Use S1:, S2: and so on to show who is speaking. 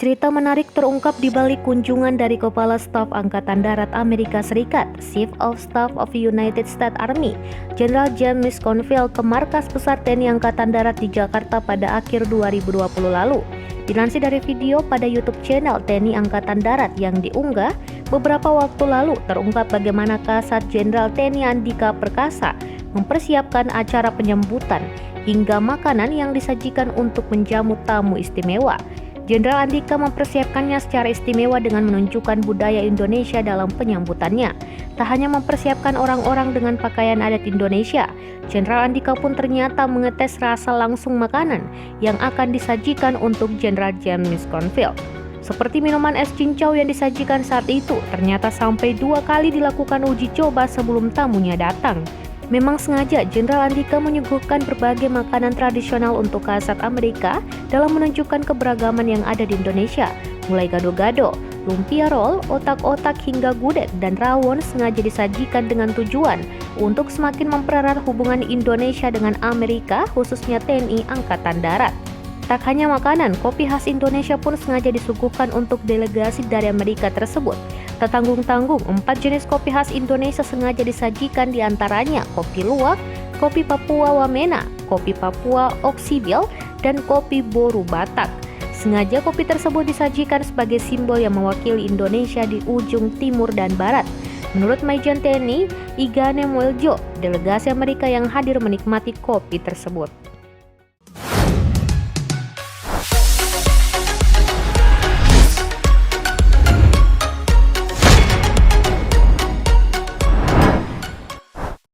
S1: Cerita menarik terungkap di balik kunjungan dari Kepala Staf Angkatan Darat Amerika Serikat, Chief of Staff of United States Army, Jenderal James McConville ke Markas Besar TNI Angkatan Darat di Jakarta pada akhir 2020 lalu. Dilansir dari video pada YouTube channel TNI Angkatan Darat yang diunggah beberapa waktu lalu, terungkap bagaimana Kasat Jenderal TNI Andika Perkasa mempersiapkan acara penyambutan hingga makanan yang disajikan untuk menjamu tamu istimewa. Jenderal Andika mempersiapkannya secara istimewa dengan menunjukkan budaya Indonesia dalam penyambutannya. Tak hanya mempersiapkan orang-orang dengan pakaian adat Indonesia, Jenderal Andika pun ternyata mengetes rasa langsung makanan yang akan disajikan untuk Jenderal James McConville. Seperti minuman es cincau yang disajikan saat itu, ternyata sampai 2 kali dilakukan uji coba sebelum tamunya datang. Memang sengaja Jenderal Andika menyuguhkan berbagai makanan tradisional untuk Kasat Amerika dalam menunjukkan keberagaman yang ada di Indonesia, mulai gado-gado, lumpia roll, otak-otak hingga gudeg dan rawon sengaja disajikan dengan tujuan untuk semakin mempererat hubungan Indonesia dengan Amerika, khususnya TNI Angkatan Darat. Tak hanya makanan, kopi khas Indonesia pun sengaja disuguhkan untuk delegasi dari Amerika tersebut. Tak tanggung-tanggung, 4 jenis kopi khas Indonesia sengaja disajikan, diantaranya kopi luwak, kopi Papua Wamena, kopi Papua Oksibil, dan kopi Boru Batak. Sengaja kopi tersebut disajikan sebagai simbol yang mewakili Indonesia di ujung timur dan barat. Menurut Majen TNI Igane Muljo, delegasi Amerika yang hadir menikmati kopi tersebut.